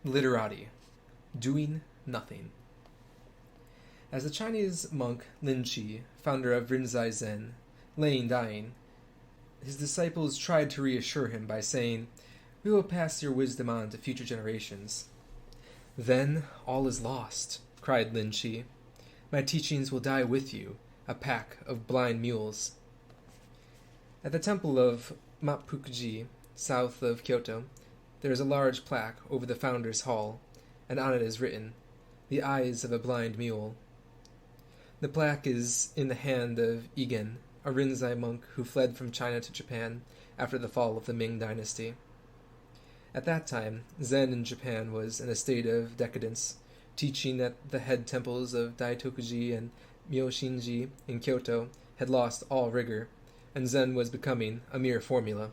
Literati, doing nothing. As the Chinese monk Lin Chi, founder of Rinzai Zen, laying dying, his disciples tried to reassure him by saying, "We will pass your wisdom on to future generations." "Then all is lost," cried Lin Chi. "My teachings will die with you, a pack of blind mules." At the temple of Mappukuji, south of Kyoto, there is a large plaque over the founder's hall, and on it is written, "The eyes of a blind mule." The plaque is in the hand of Igen, a Rinzai monk who fled from China to Japan after the fall of the Ming dynasty. At that time, Zen in Japan was in a state of decadence, teaching at the head temples of Daitokuji and Myoshinji in Kyoto had lost all rigor, and Zen was becoming a mere formula.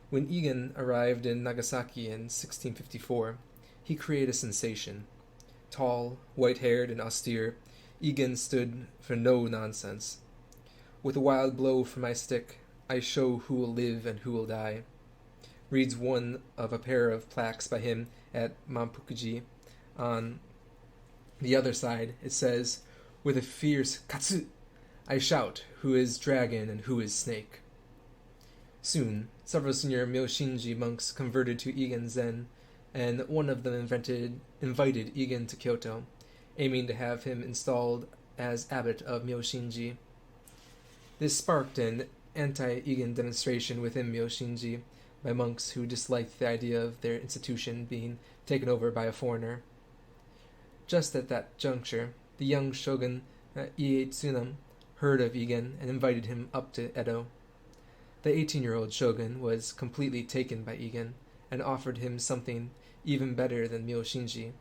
When Igen arrived in Nagasaki in 1654, he created a sensation. Tall, white-haired, and austere, Igen stood for no nonsense. "With a wild blow from my stick, I show who will live and who will die," reads one of a pair of plaques by him at Mampukuji. On the other side, it says, "With a fierce katsu, I shout who is dragon and who is snake." Soon, several senior Myoshinji monks converted to Igen Zen, and one of them invited Igen to Kyoto, aiming to have him installed as abbot of Myoshinji. This sparked an anti-Igen demonstration within Myoshinji by monks who disliked the idea of their institution being taken over by a foreigner. Just at that juncture, the young shogun Ietsunan heard of Igen and invited him up to Edo. The 18-year-old shogun was completely taken by Igen and offered him something even better than Myoshinji: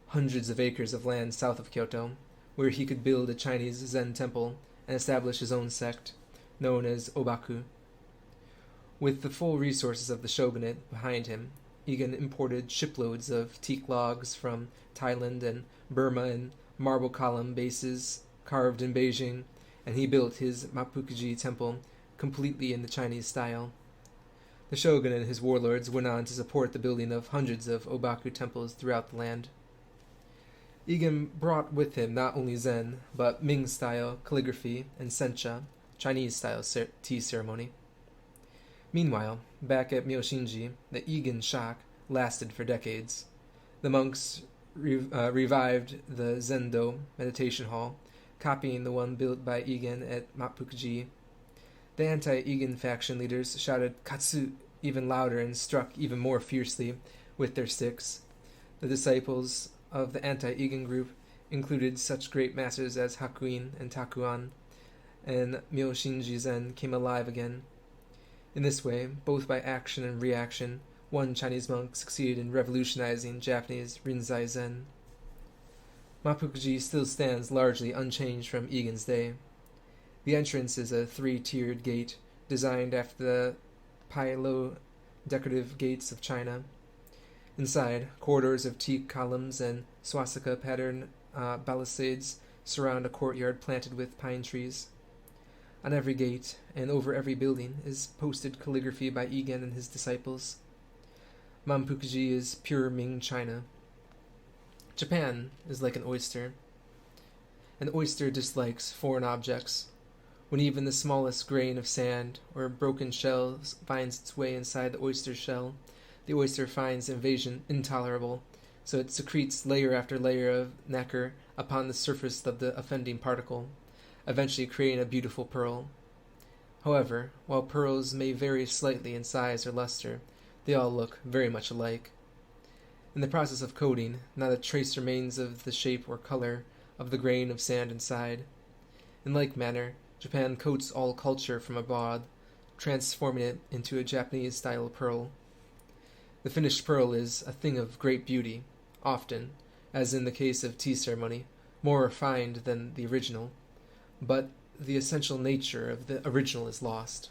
hundreds of acres of land south of Kyoto, where he could build a Chinese Zen temple and establish his own sect, known as Obaku. With the full resources of the shogunate behind him, Igen imported shiploads of teak logs from Thailand and Burma and marble column bases carved in Beijing, and he built his Mappukuji temple completely in the Chinese style. The shogun and his warlords went on to support the building of hundreds of Obaku temples throughout the land. Igen brought with him not only Zen, but Ming-style calligraphy and sencha, Chinese-style tea ceremony. Meanwhile, back at Myoshinji, the Igen shock lasted for decades. The monks revived the Zendo meditation hall, copying the one built by Igen at Mappukuji. The anti-Igen faction leaders shouted "Katsu" even louder and struck even more fiercely with their sticks. The disciples of the anti-Igen group included such great masters as Hakuin and Takuan, and Myoshinji Zen came alive again. In this way, both by action and reaction, one Chinese monk succeeded in revolutionizing Japanese Rinzai Zen. Mappukuji still stands largely unchanged from Igen's day. The entrance is a 3-tiered gate designed after the Pai-Lo decorative gates of China. Inside, corridors of teak columns and swastika pattern balustrades surround a courtyard planted with pine trees. On every gate and over every building is posted calligraphy by Igen and his disciples. Mampukuji is pure Ming China. Japan is like an oyster. An oyster dislikes foreign objects. When even the smallest grain of sand or a broken shell finds its way inside the oyster's shell, the oyster finds invasion intolerable, so it secretes layer after layer of nacre upon the surface of the offending particle, eventually creating a beautiful pearl. However, while pearls may vary slightly in size or luster, they all look very much alike. In the process of coating, not a trace remains of the shape or color of the grain of sand inside. In like manner, Japan coats all culture from abroad, transforming it into a Japanese-style pearl. The finished pearl is a thing of great beauty, often, as in the case of tea ceremony, more refined than the original, but the essential nature of the original is lost.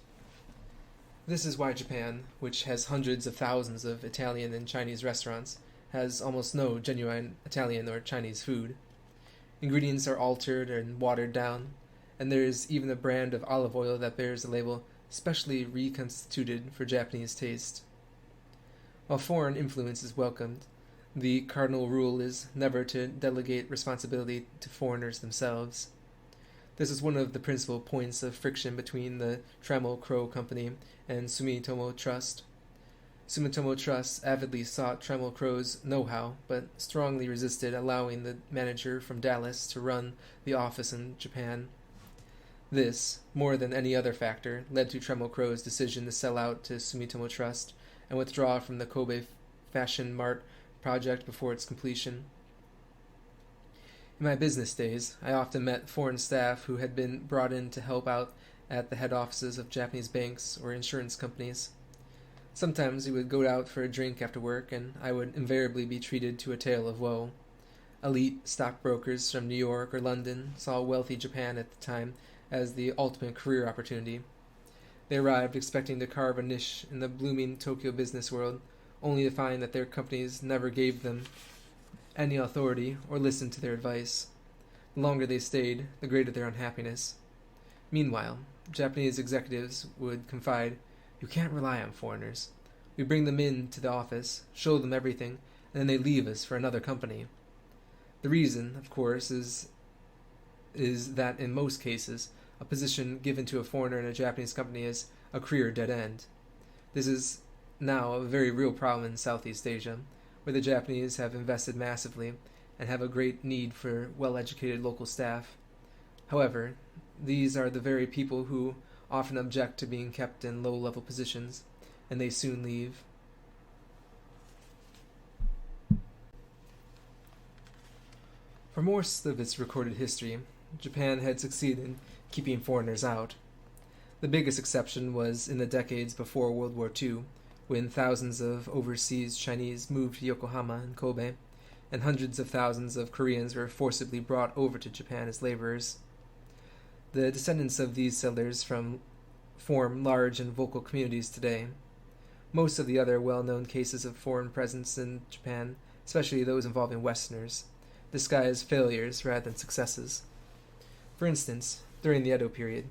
This is why Japan, which has hundreds of thousands of Italian and Chinese restaurants, has almost no genuine Italian or Chinese food. Ingredients are altered and watered down, and there is even a brand of olive oil that bears the label "specially reconstituted for Japanese taste." While foreign influence is welcomed, the cardinal rule is never to delegate responsibility to foreigners themselves. This is one of the principal points of friction between the Trammell Crow Company and Sumitomo Trust. Sumitomo Trust avidly sought Trammell Crow's know-how, but strongly resisted allowing the manager from Dallas to run the office in Japan. This, more than any other factor, led to Trammell Crow's decision to sell out to Sumitomo Trust and withdraw from the Kobe Fashion Mart project before its completion. In my business days, I often met foreign staff who had been brought in to help out at the head offices of Japanese banks or insurance companies. Sometimes we would go out for a drink after work, and I would invariably be treated to a tale of woe. Elite stockbrokers from New York or London saw wealthy Japan at the time as the ultimate career opportunity. They arrived expecting to carve a niche in the blooming Tokyo business world, only to find that their companies never gave them any authority or listened to their advice. The longer they stayed, the greater their unhappiness. Meanwhile, Japanese executives would confide, "You can't rely on foreigners. We bring them in to the office, show them everything, and then they leave us for another company." The reason, of course, is that in most cases, a position given to a foreigner in a Japanese company is a career dead end. This is now a very real problem in Southeast Asia, where the Japanese have invested massively and have a great need for well-educated local staff. However, these are the very people who often object to being kept in low-level positions, and they soon leave. For most of its recorded history, Japan had succeeded in keeping foreigners out. The biggest exception was in the decades before World War II, when thousands of overseas Chinese moved to Yokohama and Kobe, and hundreds of thousands of Koreans were forcibly brought over to Japan as laborers. The descendants of these settlers form large and vocal communities today. Most of the other well-known cases of foreign presence in Japan, especially those involving Westerners, disguise failures rather than successes. For instance, during the Edo period,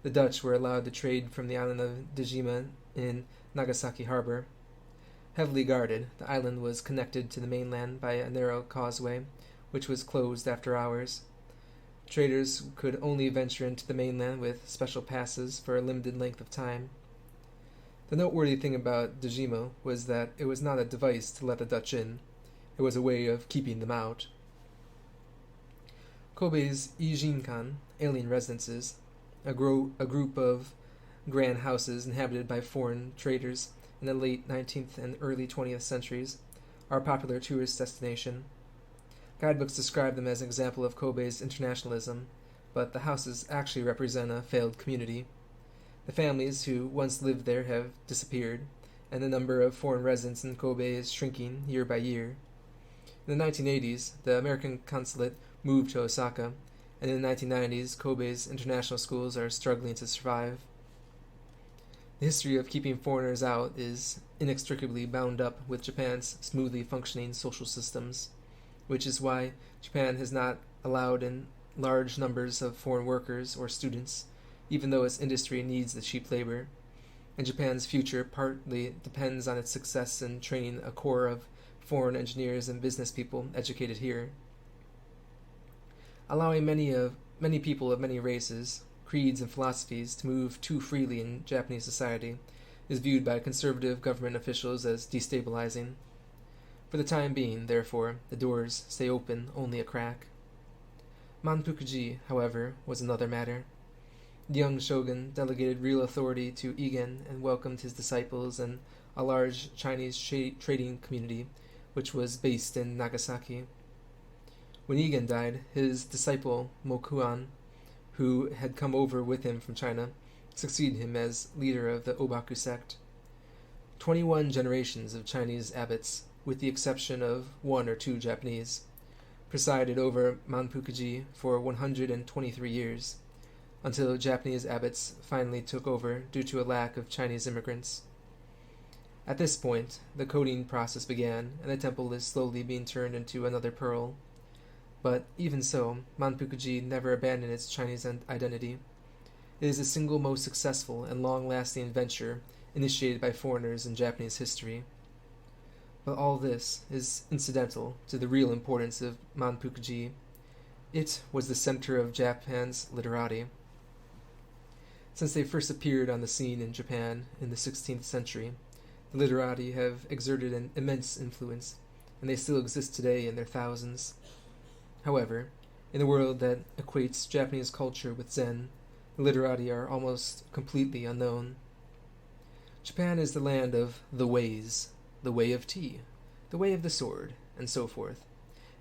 the Dutch were allowed to trade from the island of Dejima in Nagasaki harbor. Heavily guarded, the island was connected to the mainland by a narrow causeway, which was closed after hours. Traders could only venture into the mainland with special passes for a limited length of time. The noteworthy thing about Dejima was that it was not a device to let the Dutch in. It was a way of keeping them out. Kobe's Ijinkan, alien residences, a group of grand houses inhabited by foreign traders in the late 19th and early 20th centuries, are a popular tourist destination. Guidebooks describe them as an example of Kobe's internationalism, but the houses actually represent a failed community. The families who once lived there have disappeared, and the number of foreign residents in Kobe is shrinking year by year. In the 1980s, the American consulate moved to Osaka, and in the 1990s, Kobe's international schools are struggling to survive. The history of keeping foreigners out is inextricably bound up with Japan's smoothly functioning social systems, which is why Japan has not allowed in large numbers of foreign workers or students, even though its industry needs the cheap labor, and Japan's future partly depends on its success in training a core of foreign engineers and business people educated here. Allowing many people of many races, creeds, and philosophies to move too freely in Japanese society is viewed by conservative government officials as destabilizing. For the time being, therefore, the doors stay open only a crack. Manpukuji, however, was another matter. The young shogun delegated real authority to Igen and welcomed his disciples and a large Chinese trading community, which was based in Nagasaki. When Igen died, his disciple Mokuan, who had come over with him from China, succeeded him as leader of the Obaku sect. 21 generations of Chinese abbots, with the exception of 1 or 2 Japanese, presided over Manpukuji for 123 years, until Japanese abbots finally took over due to a lack of Chinese immigrants. At this point, the coding process began, and the temple is slowly being turned into another pearl. But even so, Manpukuji never abandoned its Chinese identity. It is the single most successful and long-lasting venture initiated by foreigners in Japanese history. But all this is incidental to the real importance of Manpukuji. It was the center of Japan's literati. Since they first appeared on the scene in Japan in the 16th century, the literati have exerted an immense influence, and they still exist today in their thousands. However, in a world that equates Japanese culture with Zen, the literati are almost completely unknown. Japan is the land of the ways, the way of tea, the way of the sword, and so forth,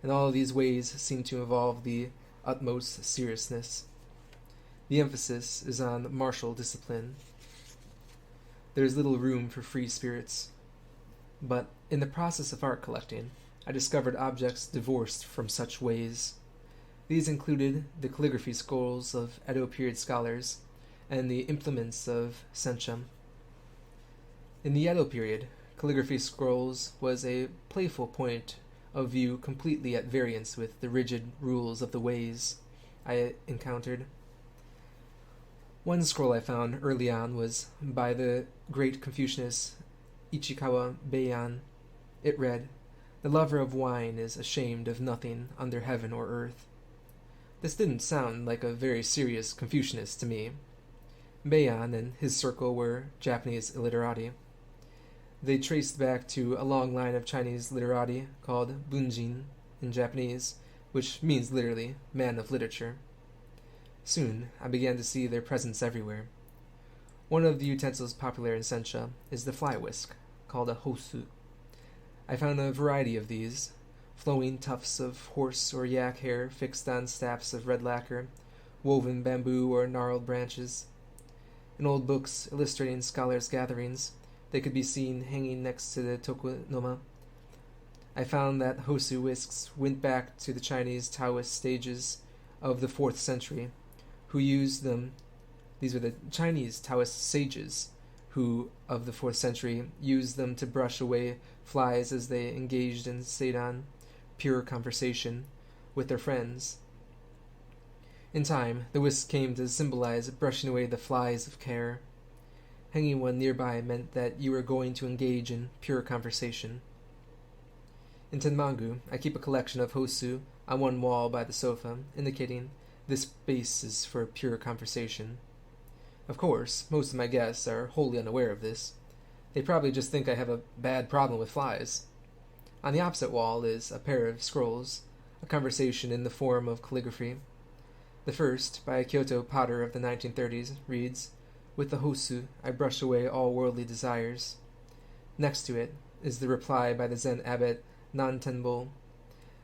and all of these ways seem to involve the utmost seriousness. The emphasis is on martial discipline. There is little room for free spirits. But in the process of art collecting, I discovered objects divorced from such ways. These included the calligraphy scrolls of Edo period scholars and the implements of senchum. In the Edo period, calligraphy scrolls was a playful point of view completely at variance with the rigid rules of the ways I encountered. One scroll I found early on was by the great Confucianist Ichikawa Beian. It read, "The lover of wine is ashamed of nothing under heaven or earth." This didn't sound like a very serious Confucianist to me. Beian and his circle were Japanese literati. They traced back to a long line of Chinese literati called bunjin in Japanese, which means literally man of literature. Soon, I began to see their presence everywhere. One of the utensils popular in Sensha is the fly whisk, called a hosu. I found a variety of these, flowing tufts of horse or yak hair fixed on staffs of red lacquer, woven bamboo or gnarled branches. In old books illustrating scholars' gatherings, they could be seen hanging next to the tokonoma. I found that hosu whisks went back to the Chinese Taoist sages of the 4th century, who used them. These were the Chinese Taoist sages who, of the 4th century, used them to brush away flies as they engaged in seidan, pure conversation, with their friends. In time, the whisk came to symbolize brushing away the flies of care. Hanging one nearby meant that you were going to engage in pure conversation. In Tenmangu, I keep a collection of hosu on one wall by the sofa, indicating this space is for pure conversation. Of course, most of my guests are wholly unaware of this. They probably just think I have a bad problem with flies. On the opposite wall is a pair of scrolls, a conversation in the form of calligraphy. The first, by a Kyoto potter of the 1930s, reads, "With the hosu, I brush away all worldly desires." Next to it is the reply by the Zen abbot Nantenbo,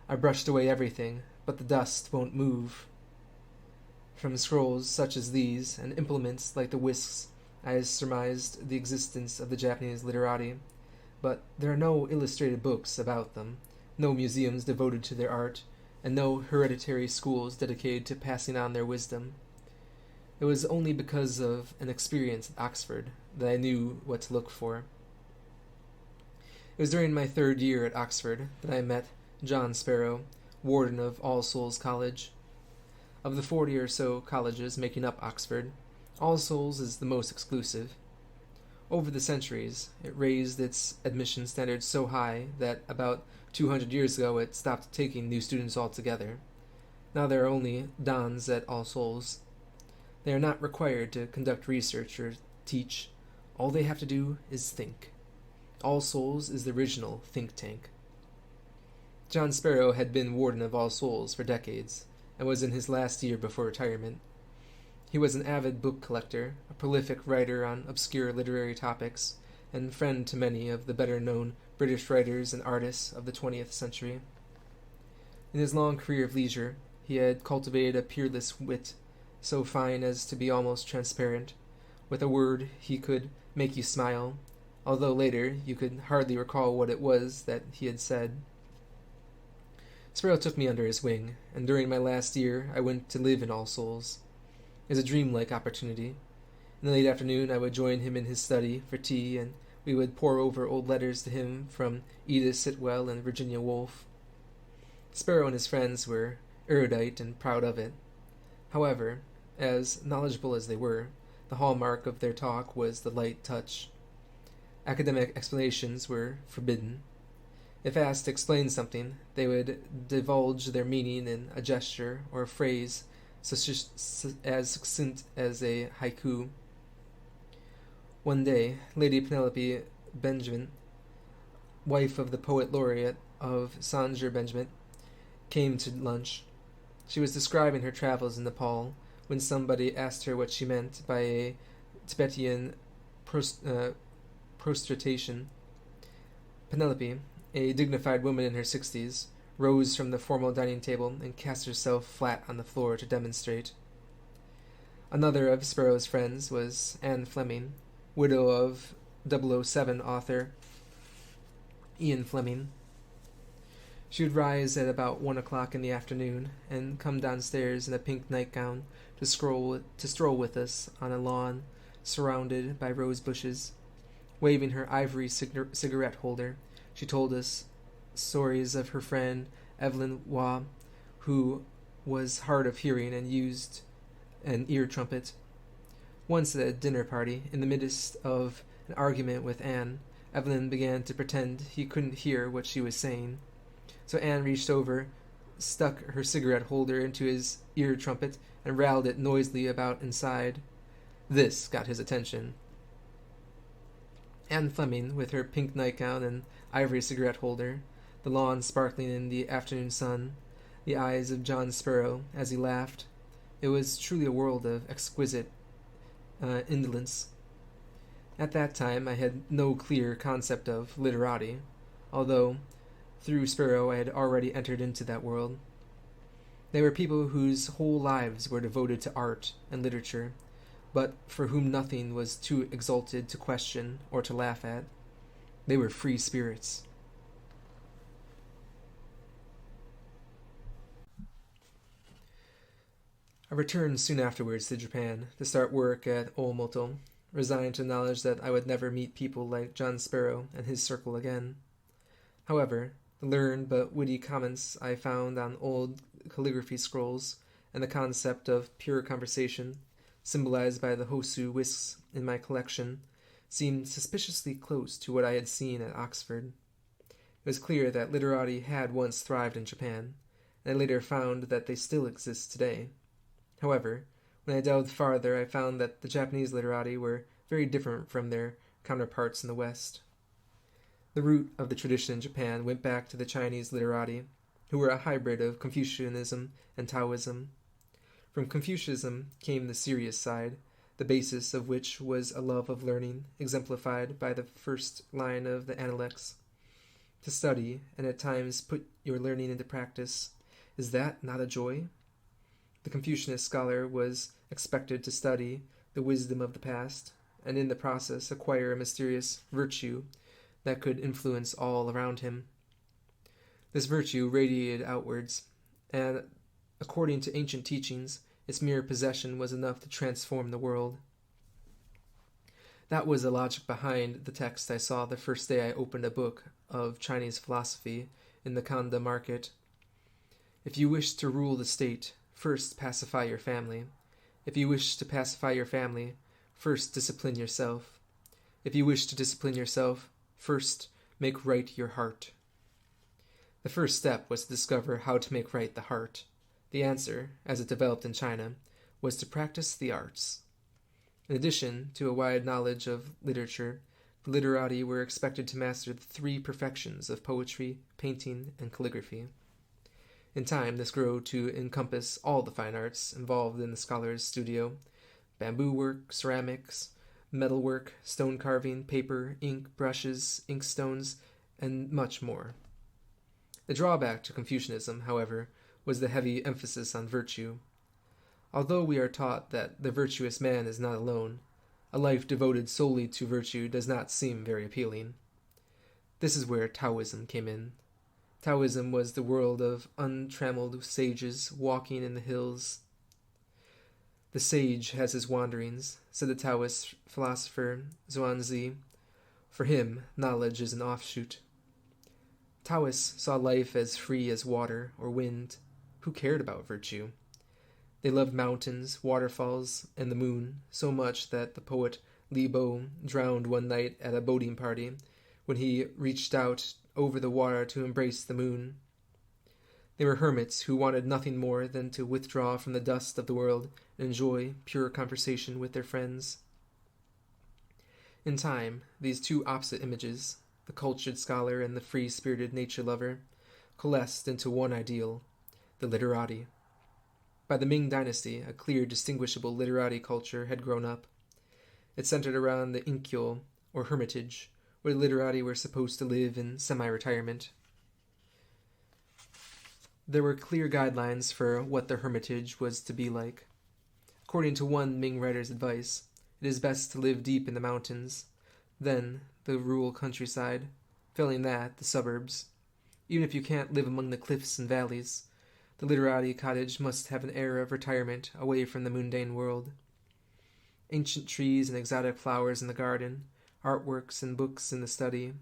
"I brushed away everything, but the dust won't move." From scrolls such as these, and implements like the whisks, I surmised the existence of the Japanese literati, but there are no illustrated books about them, no museums devoted to their art, and no hereditary schools dedicated to passing on their wisdom. It was only because of an experience at Oxford that I knew what to look for. It was during my 3rd year at Oxford that I met John Sparrow, warden of All Souls College. Of the 40 or so colleges making up Oxford, All Souls is the most exclusive. Over the centuries, it raised its admission standards so high that about 200 years ago it stopped taking new students altogether. Now there are only dons at All Souls. They are not required to conduct research or teach. All they have to do is think. All Souls is the original think tank. John Sparrow had been warden of All Souls for decades, and was in his last year before retirement. He was an avid book collector, a prolific writer on obscure literary topics, and friend to many of the better-known British writers and artists of the 20th century. In his long career of leisure, he had cultivated a peerless wit, so fine as to be almost transparent. With a word, he could make you smile, although later you could hardly recall what it was that he had said. Sparrow took me under his wing, and during my last year I went to live in All Souls. It was a dreamlike opportunity. In the late afternoon I would join him in his study for tea, and we would pore over old letters to him from Edith Sitwell and Virginia Woolf. Sparrow and his friends were erudite and proud of it. However, as knowledgeable as they were, the hallmark of their talk was the light touch. Academic explanations were forbidden. If asked to explain something, they would divulge their meaning in a gesture or a phrase as succinct as a haiku. One day, Lady Penelope Benjamin, wife of the poet laureate of Sanger Benjamin, came to lunch. She was describing her travels in Nepal when somebody asked her what she meant by a Tibetan prostration. Penelope, a dignified woman in her 60s, rose from the formal dining table and cast herself flat on the floor to demonstrate. Another of Sparrow's friends was Anne Fleming, widow of 007 author Ian Fleming. She would rise at about 1 o'clock in the afternoon and come downstairs in a pink nightgown to stroll with us on a lawn surrounded by rose bushes. Waving her ivory cigarette holder, she told us stories of her friend Evelyn Waugh, who was hard of hearing and used an ear trumpet. Once at a dinner party, in the midst of an argument with Anne, Evelyn began to pretend he couldn't hear what she was saying. So Anne reached over, stuck her cigarette holder into his ear trumpet, and rattled it noisily about inside. This got his attention. Anne Fleming, with her pink nightgown and ivory cigarette holder, the lawn sparkling in the afternoon sun, the eyes of John Sparrow as he laughed. It was truly a world of exquisite indolence. At that time I had no clear concept of literati, although through Sparrow I had already entered into that world. They were people whose whole lives were devoted to art and literature, but for whom nothing was too exalted to question or to laugh at. They were free spirits. I returned soon afterwards to Japan to start work at Oomoto, resigned to the knowledge that I would never meet people like John Sparrow and his circle again. However, the learned but witty comments I found on old calligraphy scrolls and the concept of pure conversation, symbolized by the Hosu whisks in my collection, seemed suspiciously close to what I had seen at Oxford. It was clear that literati had once thrived in Japan, and I later found that they still exist today. However, when I delved farther, I found that the Japanese literati were very different from their counterparts in the West. The root of the tradition in Japan went back to the Chinese literati, who were a hybrid of Confucianism and Taoism. From Confucianism came the serious side, the basis of which was a love of learning, exemplified by the first line of the Analects. To study, and at times put your learning into practice, is that not a joy? The Confucianist scholar was expected to study the wisdom of the past, and in the process acquire a mysterious virtue that could influence all around him. This virtue radiated outwards, and according to ancient teachings, its mere possession was enough to transform the world. That was the logic behind the text I saw the first day I opened a book of Chinese philosophy in the Kanda market. If you wish to rule the state, first pacify your family. If you wish to pacify your family, first discipline yourself. If you wish to discipline yourself, first make right your heart. The first step was to discover how to make right the heart. The answer, as it developed in China, was to practice the arts. In addition to a wide knowledge of literature, the literati were expected to master the 3 perfections of poetry, painting, and calligraphy. In time, this grew to encompass all the fine arts involved in the scholar's studio: bamboo work, ceramics, metalwork, stone carving, paper, ink, brushes, inkstones, and much more. The drawback to Confucianism, however, was the heavy emphasis on virtue. Although we are taught that the virtuous man is not alone, a life devoted solely to virtue does not seem very appealing. This is where Taoism came in. Taoism was the world of untrammeled sages walking in the hills. The sage has his wanderings, said the Taoist philosopher Zhuangzi. For him, knowledge is an offshoot. Taoists saw life as free as water or wind. Who cared about virtue? They loved mountains, waterfalls, and the moon so much that the poet Li Bo drowned one night at a boating party when he reached out over the water to embrace the moon. They were hermits who wanted nothing more than to withdraw from the dust of the world and enjoy pure conversation with their friends. In time, these two opposite images, the cultured scholar and the free-spirited nature lover, coalesced into one ideal, the literati. By the Ming Dynasty, a clear, distinguishable literati culture had grown up. It centered around the inkyo, or hermitage, where the literati were supposed to live in semi-retirement. There were clear guidelines for what the hermitage was to be like. According to one Ming writer's advice, it is best to live deep in the mountains, then the rural countryside, failing that, the suburbs. Even if you can't live among the cliffs and valleys, the literati cottage must have an air of retirement away from the mundane world. Ancient trees and exotic flowers in the garden, artworks and books in the study.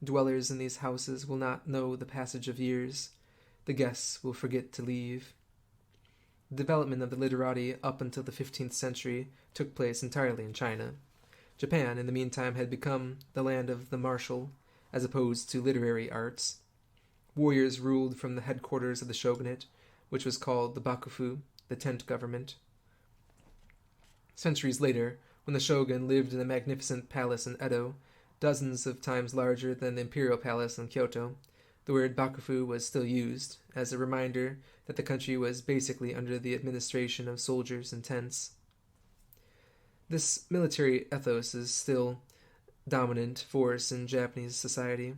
Dwellers in these houses will not know the passage of years. The guests will forget to leave. The development of the literati up until the 15th century took place entirely in China. Japan, in the meantime, had become the land of the martial, as opposed to literary arts. Warriors ruled from the headquarters of the shogunate, which was called the bakufu, the tent government. Centuries later, when the shogun lived in a magnificent palace in Edo, dozens of times larger than the imperial palace in Kyoto, the word bakufu was still used, as a reminder that the country was basically under the administration of soldiers in tents. This military ethos is still dominant force in Japanese society.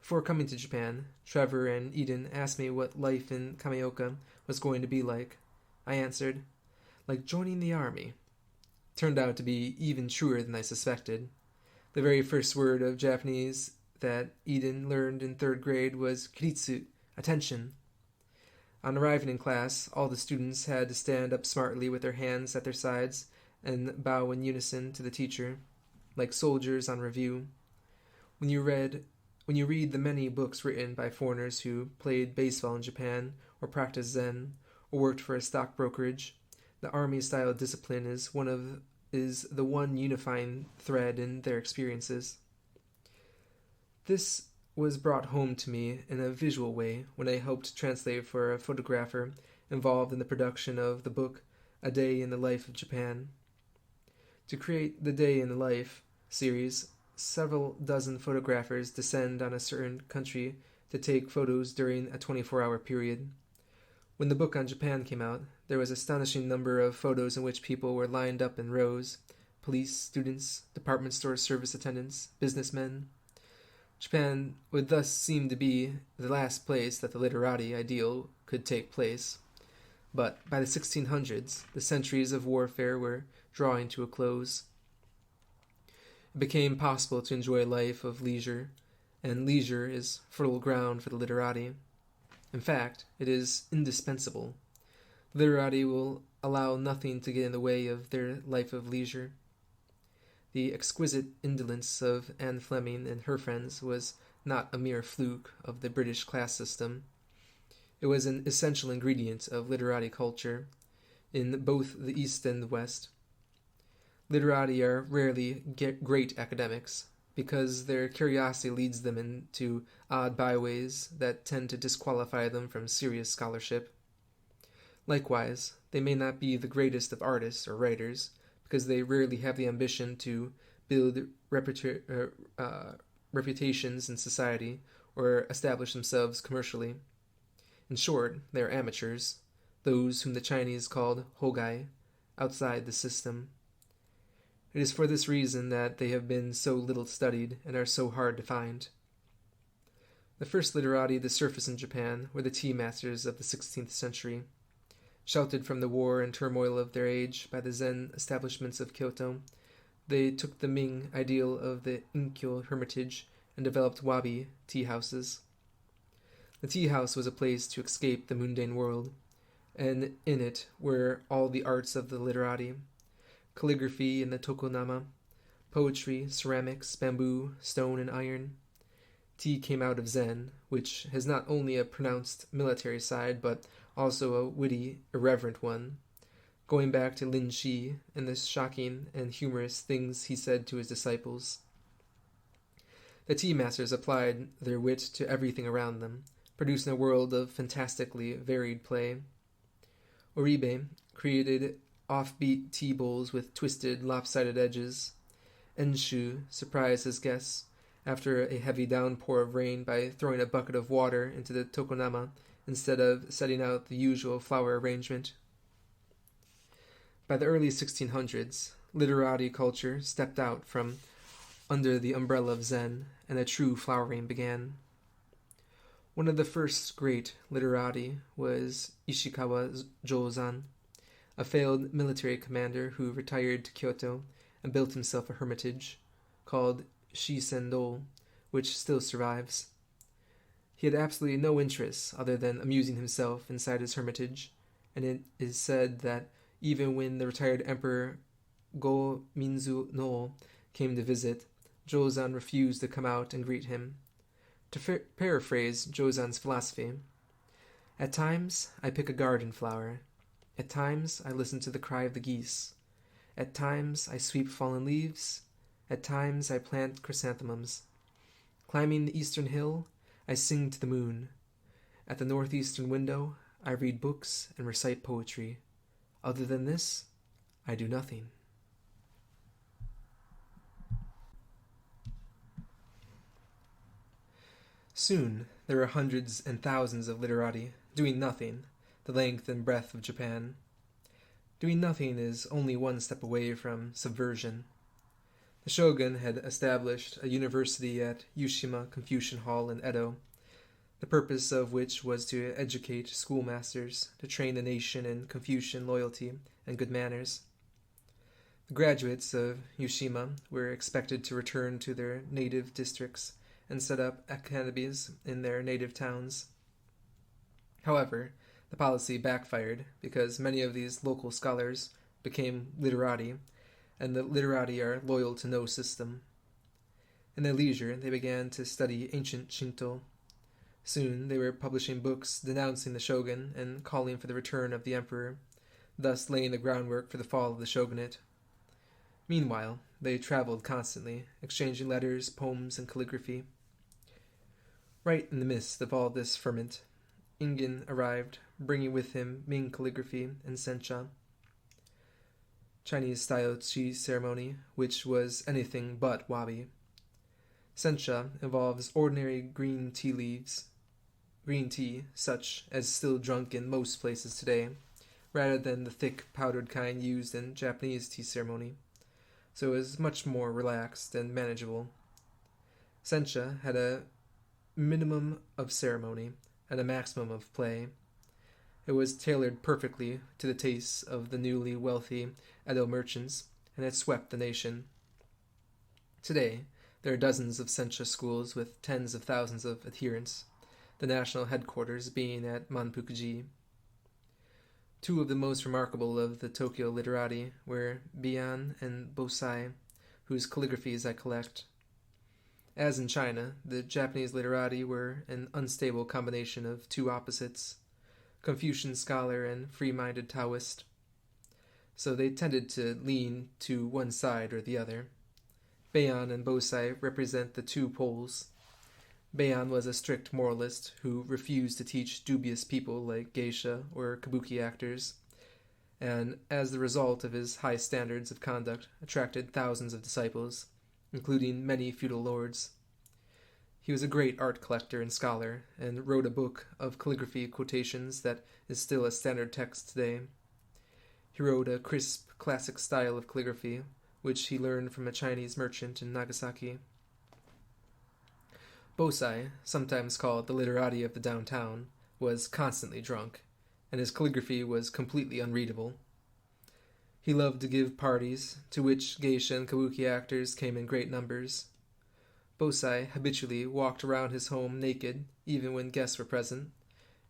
Before coming to Japan, Trevor and Eden asked me what life in Kameoka was going to be like. I answered, like joining the army. It turned out to be even truer than I suspected. The very first word of Japanese that Eden learned in 3rd grade was kiritsu, attention. On arriving in class, all the students had to stand up smartly with their hands at their sides and bow in unison to the teacher, like soldiers on review. When you read the many books written by foreigners who played baseball in Japan, or practiced Zen, or worked for a stock brokerage, the army-style discipline is the one unifying thread in their experiences. This was brought home to me in a visual way when I helped translate for a photographer involved in the production of the book A Day in the Life of Japan. To create the Day in the Life series, several dozen photographers descend on a certain country to take photos during a 24-hour period. When the book on Japan came out, there was an astonishing number of photos in which people were lined up in rows: police, students, department store service attendants, businessmen. Japan would thus seem to be the last place that the literati ideal could take place. But by the 1600s, the centuries of warfare were drawing to a close. It became possible to enjoy a life of leisure, and leisure is fertile ground for the literati. In fact, it is indispensable. The literati will allow nothing to get in the way of their life of leisure. The exquisite indolence of Anne Fleming and her friends was not a mere fluke of the British class system. It was an essential ingredient of literati culture, in both the East and the West. Literati are rarely great academics, because their curiosity leads them into odd byways that tend to disqualify them from serious scholarship. Likewise, they may not be the greatest of artists or writers, because they rarely have the ambition to build reputations in society or establish themselves commercially. In short, they are amateurs, those whom the Chinese called hogai, outside the system. It is for this reason that they have been so little studied and are so hard to find. The first literati to surface in Japan were the tea masters of the 16th century. Sheltered from the war and turmoil of their age by the Zen establishments of Kyoto, they took the Ming ideal of the Inkyo hermitage and developed wabi tea houses. The tea house was a place to escape the mundane world, and in it were all the arts of the literati: calligraphy and the tokonama, poetry, ceramics, bamboo, stone, and iron. Tea came out of Zen, which has not only a pronounced military side, but also a witty, irreverent one, going back to Lin Shi and the shocking and humorous things he said to his disciples. The tea masters applied their wit to everything around them, producing a world of fantastically varied play. Oribe created offbeat tea bowls with twisted, lopsided edges. Enshu surprised his guests after a heavy downpour of rain by throwing a bucket of water into the tokonama instead of setting out the usual flower arrangement. By the early 1600s, literati culture stepped out from under the umbrella of Zen, and a true flowering began. One of the first great literati was Ishikawa Jozan, a failed military commander who retired to Kyoto and built himself a hermitage called Shisendo, which still survives. He had absolutely no interests other than amusing himself inside his hermitage, and it is said that even when the retired emperor Go-Minzu no came to visit, Jozan refused to come out and greet him. To paraphrase Jozan's philosophy, "At times I pick a garden flower. At times I listen to the cry of the geese. At times I sweep fallen leaves. At times I plant chrysanthemums. Climbing the eastern hill, I sing to the moon. At the northeastern window, I read books and recite poetry. Other than this, I do nothing." Soon there were hundreds and thousands of literati doing nothing, the length and breadth of Japan. Doing nothing is only one step away from subversion. The shogun had established a university at Yushima Confucian Hall in Edo, the purpose of which was to educate schoolmasters to train the nation in Confucian loyalty and good manners. The graduates of Yushima were expected to return to their native districts and set up academies in their native towns. However, the policy backfired because many of these local scholars became literati, and the literati are loyal to no system. In their leisure, they began to study ancient Shinto. Soon they were publishing books denouncing the shogun and calling for the return of the emperor, thus laying the groundwork for the fall of the shogunate. Meanwhile, they traveled constantly, exchanging letters, poems, and calligraphy. Right in the midst of all this ferment, Ingen arrived, bringing with him Ming calligraphy and sencha, Chinese-style tea ceremony, which was anything but wabi. Sencha involves ordinary green tea, such as still drunk in most places today, rather than the thick powdered kind used in Japanese tea ceremony, so it was much more relaxed and manageable. Sencha had a minimum of ceremony and a maximum of play. It was tailored perfectly to the tastes of the newly wealthy Edo merchants, and it swept the nation. Today, there are dozens of sencha schools with tens of thousands of adherents, the national headquarters being at Manpukuji. Two of the most remarkable of the Tokyo literati were Bian and Bosai, whose calligraphies I collect. As in China, the Japanese literati were an unstable combination of two opposites, Confucian scholar and free-minded Taoist. So they tended to lean to one side or the other. Beian and Bosai represent the two poles. Beian was a strict moralist who refused to teach dubious people like geisha or kabuki actors, and as the result of his high standards of conduct attracted thousands of disciples, including many feudal lords. He was a great art collector and scholar, and wrote a book of calligraphy quotations that is still a standard text today. He wrote a crisp, classic style of calligraphy, which he learned from a Chinese merchant in Nagasaki. Bosai, sometimes called the literati of the downtown, was constantly drunk, and his calligraphy was completely unreadable. He loved to give parties, to which geisha and kabuki actors came in great numbers. Bosai habitually walked around his home naked, even when guests were present,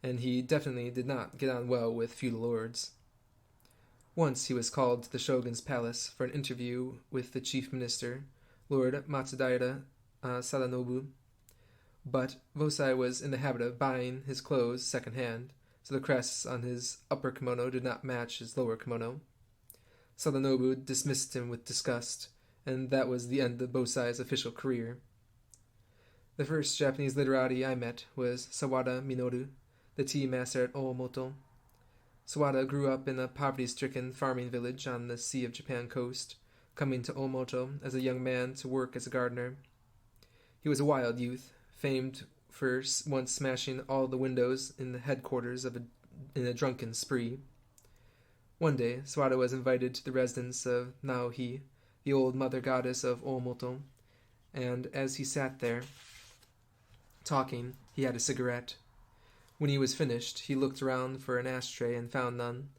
and he definitely did not get on well with feudal lords. Once he was called to the shogun's palace for an interview with the chief minister, Lord Matsudaira Sadanobu, but Bosai was in the habit of buying his clothes second-hand, so the crests on his upper kimono did not match his lower kimono. Sadanobu dismissed him with disgust, and that was the end of Bosai's official career. The first Japanese literati I met was Sawada Minoru, the tea master at Oomoto. Sawada grew up in a poverty-stricken farming village on the Sea of Japan coast, coming to Oomoto as a young man to work as a gardener. He was a wild youth, famed for once smashing all the windows in the headquarters in a drunken spree. One day, Sawada was invited to the residence of Naohi, the old mother goddess of Oomoto, and as he sat there, talking, he had a cigarette. When he was finished, he looked around for an ashtray and found none.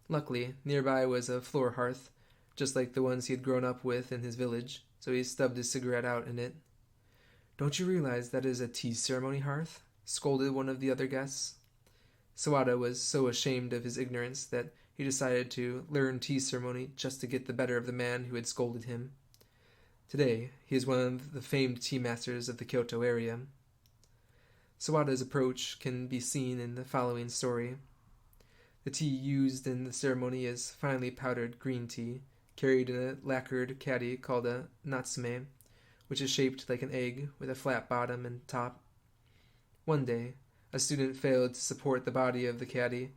Luckily, nearby was a floor hearth, just like the ones he had grown up with in his village, so he stubbed his cigarette out in it. "Don't you realize that is a tea ceremony hearth?" scolded one of the other guests. Sawada was so ashamed of his ignorance that he decided to learn tea ceremony just to get the better of the man who had scolded him. Today, he is one of the famed tea masters of the Kyoto area. Sawada's approach can be seen in the following story. The tea used in the ceremony is finely powdered green tea, carried in a lacquered caddy called a natsume, which is shaped like an egg with a flat bottom and top. One day, a student failed to support the body of the caddy,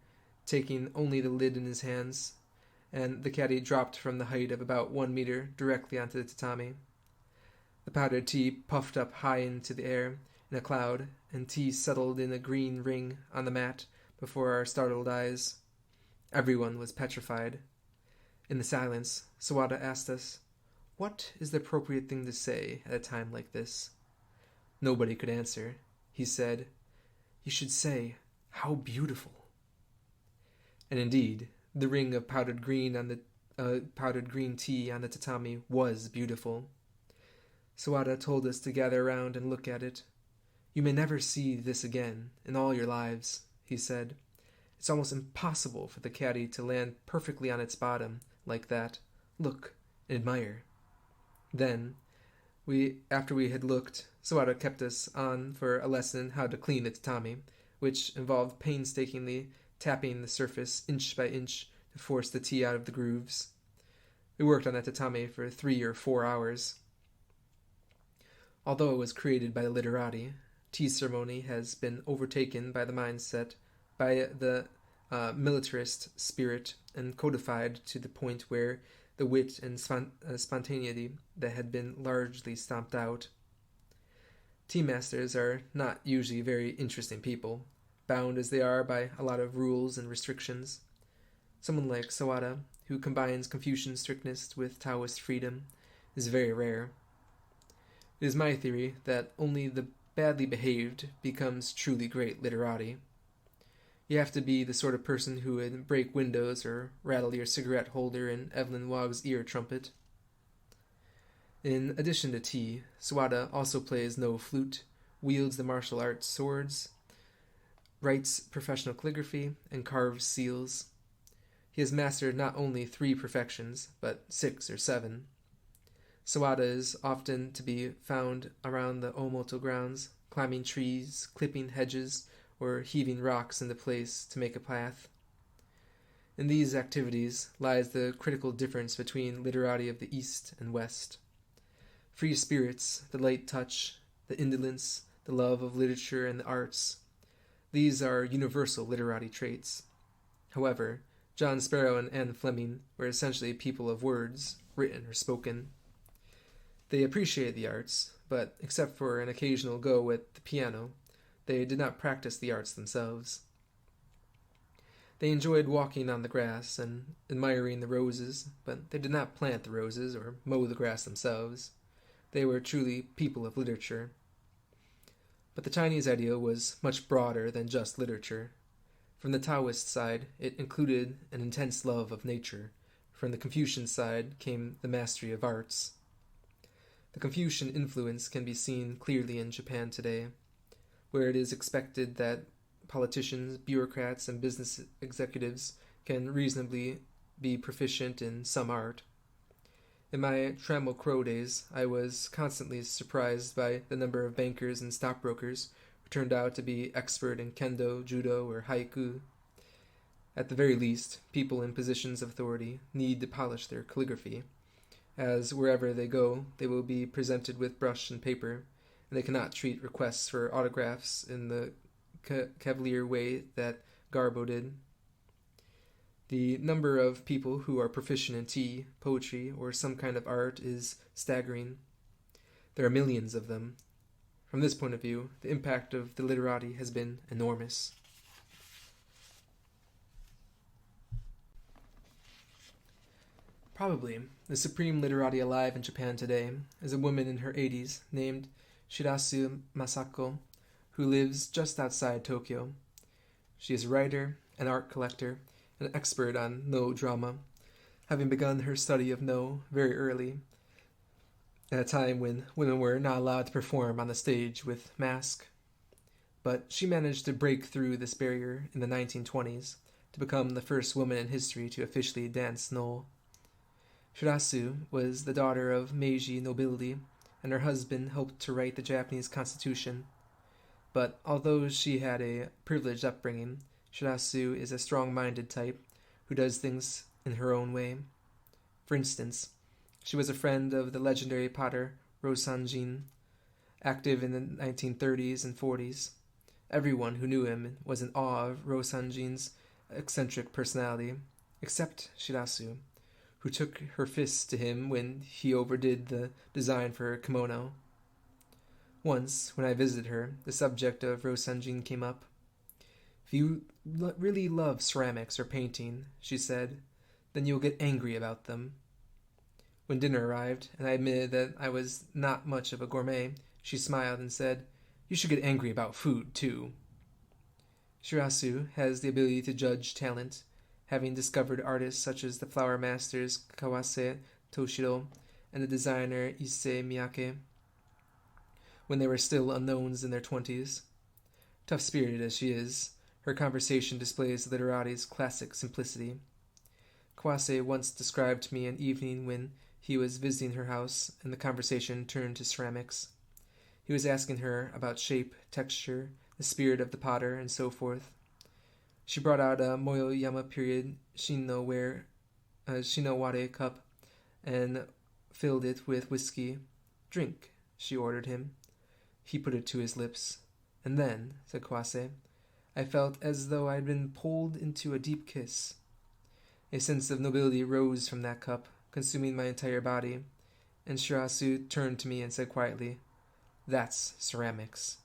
taking only the lid in his hands, and the caddy dropped from the height of about 1 meter directly onto the tatami. The powdered tea puffed up high into the air in a cloud, and tea settled in a green ring on the mat before our startled eyes. Everyone was petrified. In the silence, Sawada asked us, "What is the appropriate thing to say at a time like this?" Nobody could answer. He said, "You should say, 'How beautiful.'" And indeed, the ring of powdered green tea on the tatami was beautiful. Sawada told us to gather around and look at it. "You may never see this again in all your lives," he said. "It's almost impossible for the caddy to land perfectly on its bottom like that. Look and admire." Then, after we had looked, Sawada kept us on for a lesson how to clean the tatami, which involved painstakingly tapping the surface inch by inch to force the tea out of the grooves. We worked on that tatami for 3 or 4 hours. Although it was created by the literati, tea ceremony has been overtaken by the mindset, by the militarist spirit, and codified to the point where the wit and spontaneity that had been largely stomped out. Tea masters are not usually very interesting people, bound as they are by a lot of rules and restrictions. Someone like Sawada, who combines Confucian strictness with Taoist freedom, is very rare. It is my theory that only the badly behaved becomes truly great literati. You have to be the sort of person who would break windows or rattle your cigarette holder in Evelyn Waug's ear trumpet. In addition to tea, Sawada also plays no flute, wields the martial arts swords, writes professional calligraphy, and carves seals. He has mastered not only 3 perfections, but 6 or 7. Sawada is often to be found around the Oomoto grounds, climbing trees, clipping hedges, or heaving rocks into place to make a path. In these activities lies the critical difference between literati of the East and West. Free spirits, the light touch, the indolence, the love of literature and the arts, these are universal literati traits. However, John Sparrow and Anne Fleming were essentially people of words, written or spoken. They appreciated the arts, but except for an occasional go at the piano, they did not practice the arts themselves. They enjoyed walking on the grass and admiring the roses, but they did not plant the roses or mow the grass themselves. They were truly people of literature. But the Chinese ideal was much broader than just literature. From the Taoist side, it included an intense love of nature. From the Confucian side came the mastery of arts. The Confucian influence can be seen clearly in Japan today, where it is expected that politicians, bureaucrats, and business executives can reasonably be proficient in some art. In my Trammell Crow days, I was constantly surprised by the number of bankers and stockbrokers who turned out to be expert in kendo, judo, or haiku. At the very least, people in positions of authority need to polish their calligraphy, as wherever they go, they will be presented with brush and paper, and they cannot treat requests for autographs in the cavalier way that Garbo did. The number of people who are proficient in tea, poetry, or some kind of art is staggering. There are millions of them. From this point of view, the impact of the literati has been enormous. Probably the supreme literati alive in Japan today is a woman in her 80s named Shirasu Masako, who lives just outside Tokyo. She is a writer, an art collector, and an expert on No drama, having begun her study of No very early, at a time when women were not allowed to perform on the stage with mask. But she managed to break through this barrier in the 1920s to become the first woman in history to officially dance No. Shirasu was the daughter of Meiji nobility, and her husband helped to write the Japanese constitution. But although she had a privileged upbringing, Shirasu is a strong-minded type who does things in her own way. For instance, she was a friend of the legendary potter Rosanjin, active in the 1930s and 40s. Everyone who knew him was in awe of Rosanjin's eccentric personality, except Shirasu, who took her fists to him when he overdid the design for her kimono. Once, when I visited her, the subject of Rosanjin came up. "If you really love ceramics or painting," she said, "then you'll get angry about them." When dinner arrived, and I admitted that I was not much of a gourmet, she smiled and said, "You should get angry about food, too." Shirasu has the ability to judge talent, having discovered artists such as the flower masters Kawase Toshiro and the designer Issei Miyake when they were still unknowns in their 20s. Tough-spirited as she is, her conversation displays the literati's classic simplicity. Kawase once described to me an evening when he was visiting her house and the conversation turned to ceramics. He was asking her about shape, texture, the spirit of the potter, and so forth. She brought out a Moyoyama period Shinno-ware cup and filled it with whiskey. "Drink," she ordered him. He put it to his lips. "And then," said Kawase, "I felt as though I had been pulled into a deep kiss. A sense of nobility rose from that cup, consuming my entire body, and Shirasu turned to me and said quietly, 'That's ceramics.'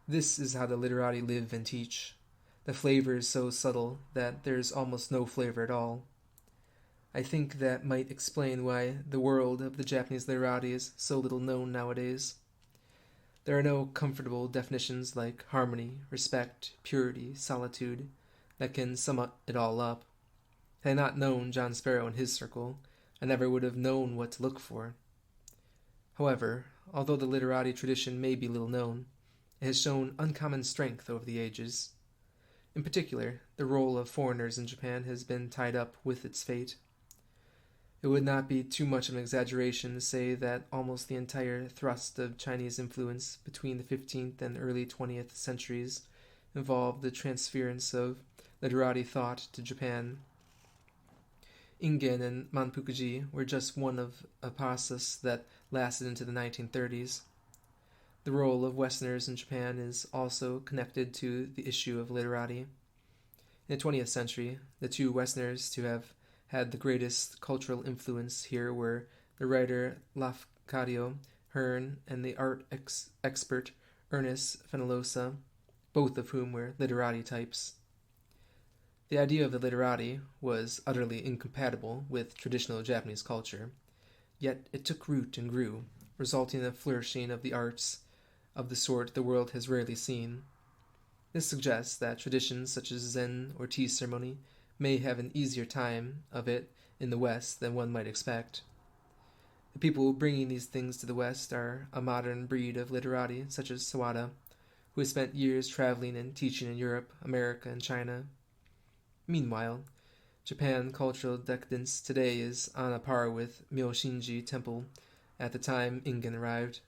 This is how the literati live and teach. The flavor is so subtle that there is almost no flavor at all. I think that might explain why the world of the Japanese literati is so little known nowadays. There are no comfortable definitions like harmony, respect, purity, solitude that can sum it all up. Had I not known John Sparrow and his circle, I never would have known what to look for. However, although the literati tradition may be little known, it has shown uncommon strength over the ages. In particular, the role of foreigners in Japan has been tied up with its fate. It would not be too much of an exaggeration to say that almost the entire thrust of Chinese influence between the 15th and early 20th centuries involved the transference of literati thought to Japan. Ingen and Manpukuji were just one of a process that lasted into the 1930s. The role of Westerners in Japan is also connected to the issue of literati. In the 20th century, the two Westerners to have had the greatest cultural influence here were the writer Lafcadio Hearn and the art expert Ernest Fenollosa, both of whom were literati types. The idea of the literati was utterly incompatible with traditional Japanese culture, yet it took root and grew, resulting in a flourishing of the arts of the sort the world has rarely seen. This suggests that traditions such as Zen or tea ceremony may have an easier time of it in the West than one might expect. The people bringing these things to the West are a modern breed of literati, such as Sawada, who has spent years traveling and teaching in Europe, America, and China. Meanwhile, Japan cultural decadence today is on a par with Myoshinji Temple at the time Ingen arrived.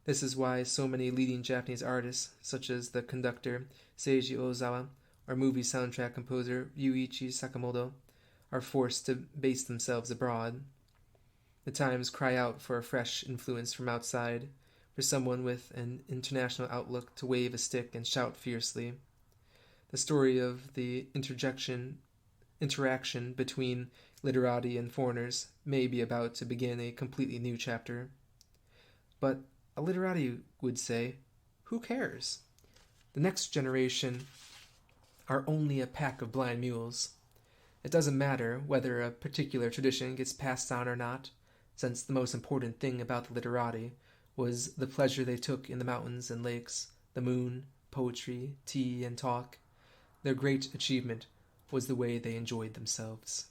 This is why so many leading Japanese artists, such as the conductor Seiji Ozawa or movie soundtrack composer Ryuichi Sakamoto, are forced to base themselves abroad. The times cry out for a fresh influence from outside, for someone with an international outlook to wave a stick and shout fiercely. The story of the interaction between literati and foreigners may be about to begin a completely new chapter. But a literati would say, who cares? The next generation are only a pack of blind mules. It doesn't matter whether a particular tradition gets passed down or not, since the most important thing about the literati was the pleasure they took in the mountains and lakes, the moon, poetry, tea, and talk. Their great achievement was the way they enjoyed themselves.